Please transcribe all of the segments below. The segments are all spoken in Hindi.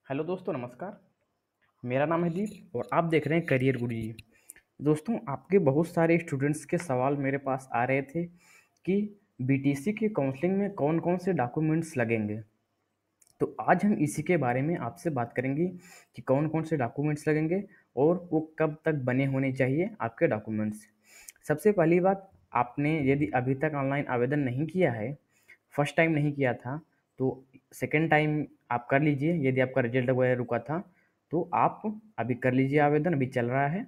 हेलो दोस्तों, नमस्कार। मेरा नाम है दीप और आप देख रहे हैं करियर गुरुजी। दोस्तों, आपके बहुत सारे स्टूडेंट्स के सवाल मेरे पास आ रहे थे कि बीटीसी की काउंसलिंग में कौन-कौन से डॉक्यूमेंट्स लगेंगे। तो आज हम इसी के बारे में आपसे बात करेंगे कि कौन-कौन से डॉक्यूमेंट्स लगेंगे और वो कब तक बने होने चाहिए आपके डॉक्यूमेंट्स। सबसे पहली बात, आपने यदि अभी तक ऑनलाइन आवेदन नहीं किया है, फर्स्ट टाइम नहीं किया था, तो सेकंड टाइम आप कर लीजिए। यदि आपका रिजल्ट वगैरह रुका था, तो आप अभी कर लीजिए आवेदन, अभी चल रहा है।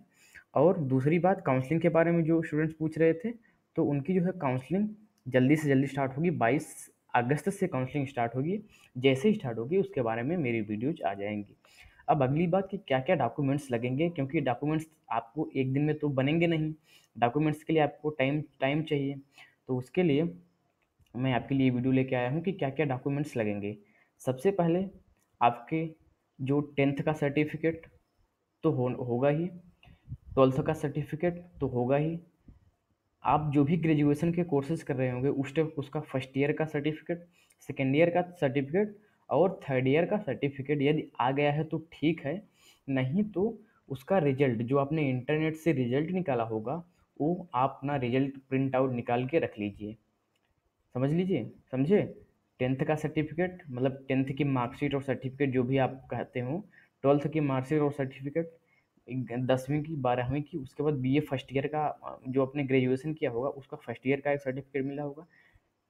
और दूसरी बात, काउंसलिंग के बारे में जो स्टूडेंट्स पूछ रहे थे, तो उनकी जो है काउंसलिंग जल्दी से जल्दी स्टार्ट होगी। 22 अगस्त से काउंसलिंग स्टार्ट होगी। जैसे ही स्टार्ट होगी उसके बारे में मेरी वीडियोज आ जाएंगी। अब अगली बात कि क्या क्या डॉक्यूमेंट्स लगेंगे, क्योंकि डॉक्यूमेंट्स आपको एक दिन में तो बनेंगे नहीं। डॉक्यूमेंट्स के लिए आपको टाइम टाइम चाहिए। तो उसके लिए मैं आपके लिए वीडियो लेके आया हूँ कि क्या क्या डॉक्यूमेंट्स लगेंगे। सबसे पहले आपके जो 10th का सर्टिफिकेट तो होगा ही, 12th का सर्टिफिकेट तो होगा ही। आप जो भी ग्रेजुएशन के कोर्सेज कर रहे होंगे उसका फर्स्ट ईयर का सर्टिफिकेट, सेकेंड ईयर का सर्टिफिकेट और थर्ड ईयर का सर्टिफिकेट यदि आ गया है तो ठीक है, नहीं तो उसका रिजल्ट जो आपने इंटरनेट से रिजल्ट निकाला होगा, वो आप अपना रिजल्ट प्रिंट आउट निकाल के रख लीजिए। समझ लीजिए, समझे। 10th का सर्टिफिकेट मतलब 10th की मार्कशीट और सर्टिफिकेट जो भी आप कहते हो, 12th की मार्कशीट और सर्टिफिकेट, 10वीं की 12वीं की, उसके बाद बीए फर्स्ट ईयर का जो आपने ग्रेजुएशन किया होगा उसका फर्स्ट ईयर का एक सर्टिफिकेट मिला होगा,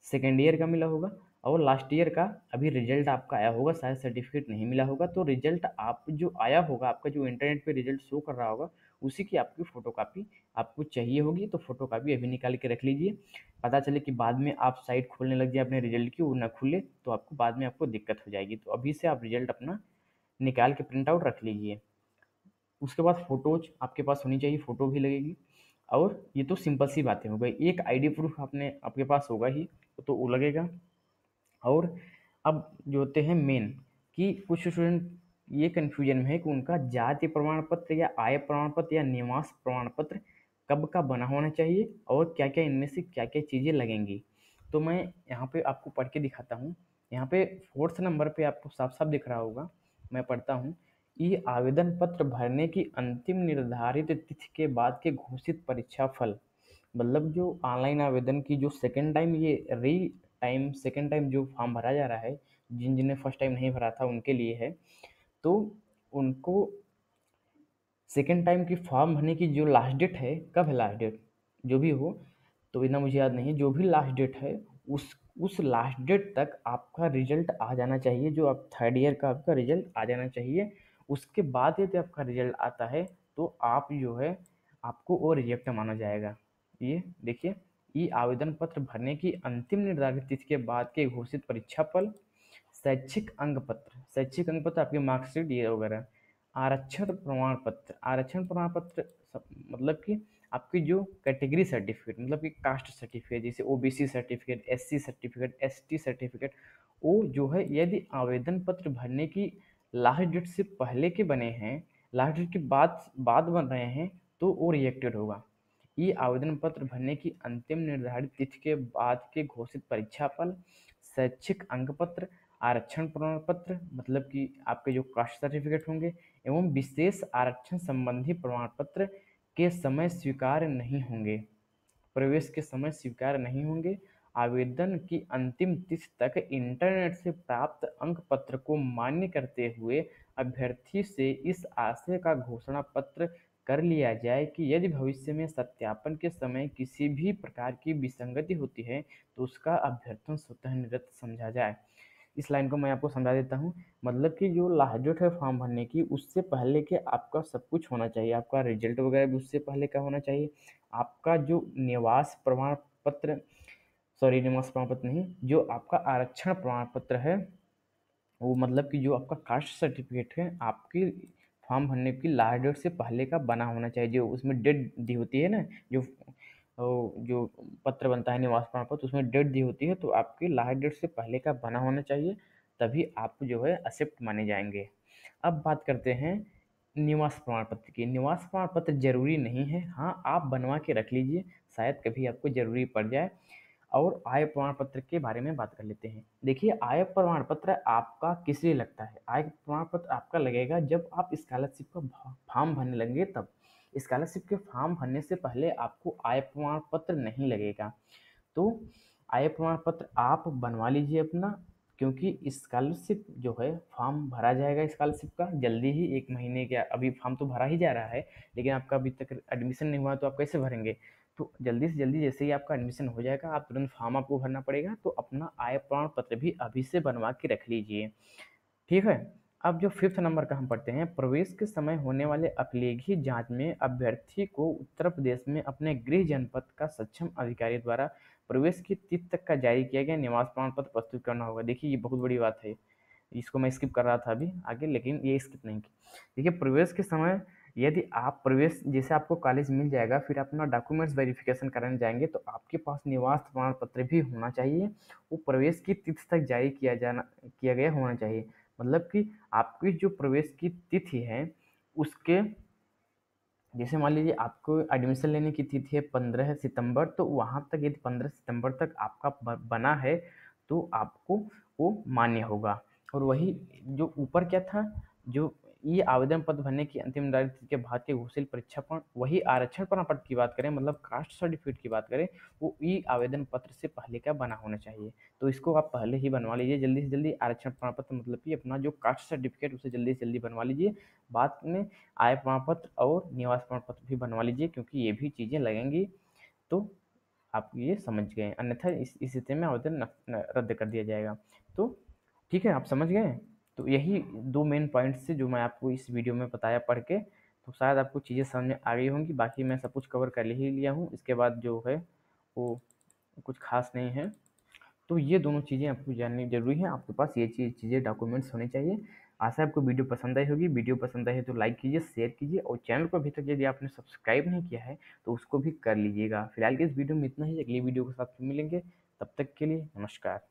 सेकेंड ईयर का मिला होगा, और लास्ट ईयर का अभी रिजल्ट आपका आया होगा, शायद सर्टिफिकेट नहीं मिला होगा। तो रिजल्ट आप जो आया होगा, आपका जो इंटरनेट पे रिजल्ट शो कर रहा होगा, उसी की आपकी फ़ोटोकॉपी आपको चाहिए होगी। तो फ़ोटोकॉपी अभी निकाल के रख लीजिए। पता चले कि बाद में आप साइट खोलने लग जाए अपने रिजल्ट की, वो ना खुले तो आपको बाद में आपको दिक्कत हो जाएगी। तो अभी से आप रिजल्ट अपना निकाल के प्रिंट आउट रख लीजिए। उसके बाद फ़ोटोज़ आपके पास होनी चाहिए, फ़ोटो भी लगेगी। और ये तो सिंपल सी बातें हो गई। एक आईडी प्रूफ़ आपके पास होगा ही, तो वो लगेगा। और अब जो होते हैं मेन, कि कुछ स्टूडेंट ये कन्फ्यूजन में है कि उनका जाति प्रमाण पत्र या आय प्रमाण पत्र या निवास प्रमाण पत्र कब का बना होना चाहिए और क्या क्या इनमें से क्या क्या चीज़ें लगेंगी। तो मैं यहाँ पे आपको पढ़ के दिखाता हूँ। यहाँ पे 4th नंबर पे आपको साफ साफ दिख रहा होगा, मैं पढ़ता हूँ। ये आवेदन पत्र भरने की अंतिम निर्धारित तिथि के बाद के घोषित परीक्षा फल, मतलब जो ऑनलाइन आवेदन की जो सेकंड टाइम ये री टाइम सेकंड टाइम जो फॉर्म भरा जा रहा है, जिन फर्स्ट टाइम नहीं भरा था उनके लिए है। तो उनको सेकंड टाइम की फॉर्म भरने की जो लास्ट डेट है, कब है लास्ट डेट जो भी हो, तो इतना मुझे याद नहीं है, जो भी लास्ट डेट है उस लास्ट डेट तक आपका रिजल्ट आ जाना चाहिए। जो आप थर्ड ईयर का आपका रिजल्ट आ जाना चाहिए। उसके बाद यदि आपका रिजल्ट आता है तो आप जो है आपको वो रिजेक्ट माना जाएगा। ये देखिए, ई आवेदन पत्र भरने की अंतिम निर्धारित तिथि के बाद के घोषित परीक्षा फल, शैक्षिक अंक पत्र आपकी मार्कशीट ये वगैरह, आरक्षण प्रमाण पत्र मतलब कि आपकी जो कैटेगरी सर्टिफिकेट, मतलब कि कास्ट सर्टिफिकेट, जैसे OBC certificate, SC certificate, ST certificate, वो जो है यदि आवेदन पत्र भरने की लास्ट डेट से पहले के बने हैं, लास्ट डेट के बाद बाद बन रहे हैं, तो वो रिजेक्टेड होगा। ये आवेदन पत्र भरने की अंतिम निर्धारित तिथि के बाद के घोषित परीक्षा फल, शैक्षिक अंक पत्र, आरक्षण प्रमाण पत्र मतलब कि आपके जो कास्ट सर्टिफिकेट होंगे, एवं विशेष आरक्षण संबंधी प्रमाण पत्र के समय स्वीकार नहीं होंगे, प्रवेश के समय स्वीकार नहीं होंगे। आवेदन की अंतिम तिथि तक इंटरनेट से प्राप्त अंक पत्र को मान्य करते हुए अभ्यर्थी से इस आशय का घोषणा पत्र कर लिया जाए कि यदि भविष्य में सत्यापन के समय किसी भी प्रकार की विसंगति होती है तो उसका अभ्यर्थन स्वतः निरस्त समझा जाए। इस लाइन को मैं आपको समझा देता हूँ। मतलब कि जो लास्ट डेट है फॉर्म भरने की, उससे पहले के आपका सब कुछ होना चाहिए। आपका रिजल्ट वगैरह भी उससे पहले का होना चाहिए। आपका जो निवास प्रमाण पत्र, सॉरी निवास प्रमाण पत्र नहीं, जो आपका आरक्षण प्रमाण पत्र है, वो मतलब कि जो आपका कास्ट सर्टिफिकेट है, आपकी फॉर्म भरने की लास्ट डेट से पहले का बना होना चाहिए। जो उसमें डेट दी होती है ना, जो जो पत्र बनता है निवास प्रमाण पत्र, उसमें डेट दी होती है, तो आपकी लास्ट डेट से पहले का बना होना चाहिए, तभी आप जो है एक्सेप्ट माने जाएंगे। अब बात करते हैं निवास प्रमाण पत्र की। निवास प्रमाण पत्र जरूरी नहीं है, हाँ आप बनवा के रख लीजिए, शायद कभी आपको जरूरी पड़ जाए। और आय प्रमाण पत्र के बारे में बात कर लेते हैं। देखिए, आय प्रमाण पत्र आपका किस लिए लगता है? आय प्रमाण पत्र आपका लगेगा जब आप स्कॉलरशिप का फॉर्म भरने लगेंगे तब। स्कॉलरशिप के फॉर्म भरने से पहले आपको आय प्रमाण पत्र नहीं लगेगा। तो आय प्रमाण पत्र आप बनवा लीजिए अपना, क्योंकि स्कॉलरशिप जो है फॉर्म भरा जाएगा स्कॉलरशिप का जल्दी ही, 1 महीने के अभी फॉर्म तो भरा ही जा रहा है, लेकिन आपका अभी तक एडमिशन नहीं हुआ तो आप कैसे भरेंगे? तो जल्दी से जल्दी जैसे ही आपका एडमिशन हो जाएगा आप तुरंत फॉर्म आपको भरना पड़ेगा, तो अपना आय प्रमाण पत्र भी अभी से बनवा के रख लीजिए। ठीक है। अब जो 5th नंबर का हम पढ़ते हैं, प्रवेश के समय होने वाले अभिलेखीय जांच में अभ्यर्थी को उत्तर प्रदेश में अपने गृह जनपद का सक्षम अधिकारी द्वारा प्रवेश की तिथि तक का जारी किया गया निवास प्रमाण पत्र प्रस्तुत करना होगा। देखिए, ये बहुत बड़ी बात है, इसको मैं स्किप कर रहा था अभी आगे, लेकिन ये स्किप नहीं की। देखिए, प्रवेश के समय यदि आप प्रवेश जैसे आपको कॉलेज मिल जाएगा, फिर अपना डॉक्यूमेंट्स वेरिफिकेशन कराने जाएंगे तो आपके पास निवास प्रमाण पत्र भी होना चाहिए। वो प्रवेश की तिथि तक जारी किया गया होना चाहिए। मतलब कि आपकी जो प्रवेश की तिथि है उसके, जैसे मान लीजिए आपको एडमिशन लेने की तिथि है 15 सितंबर, तो वहाँ तक यदि 15 सितंबर तक आपका बना है तो आपको वो मान्य होगा। और वही जो ऊपर क्या था, जो ये आवेदन पत्र भरने की अंतिम तारीख के भारतीय घोषित परीक्षा पर, वही आरक्षण प्रमाण पत्र की बात करें, मतलब कास्ट सर्टिफिकेट की बात करें, वो ई आवेदन पत्र से पहले का बना होना चाहिए। तो इसको आप पहले ही बनवा लीजिए जल्दी से जल्दी। आरक्षण प्रमाण पत्र मतलब कि अपना जो कास्ट सर्टिफिकेट उसे जल्दी से जल्दी बनवा लीजिए। बाद में आय प्रमाण पत्र और निवास प्रमाण पत्र भी बनवा लीजिए, क्योंकि ये भी चीज़ें लगेंगी। तो आप ये समझ गए, अन्यथा इस स्थिति में आवेदन रद्द कर दिया जाएगा। तो ठीक है, आप समझ गए। तो यही 2 मेन पॉइंट्स थे जो मैं आपको इस वीडियो में बताया पढ़ के, तो शायद आपको चीज़ें समझ में आ गई होंगी। बाकी मैं सब कुछ कवर कर ही लिया हूँ, इसके बाद जो है वो कुछ खास नहीं है। तो ये दोनों चीज़ें आपको जाननी ज़रूरी है, आपके पास ये चीज़ें डॉक्यूमेंट्स होने चाहिए। आशा है आपको वीडियो पसंद आई होगी। वीडियो पसंद आई है तो लाइक कीजिए, शेयर कीजिए, और चैनल को अभी तक यदि आपने सब्सक्राइब नहीं किया है तो उसको भी कर लीजिएगा। फिलहाल के इस वीडियो में इतना ही, अगली वीडियो के साथ फिर मिलेंगे, तब तक के लिए नमस्कार।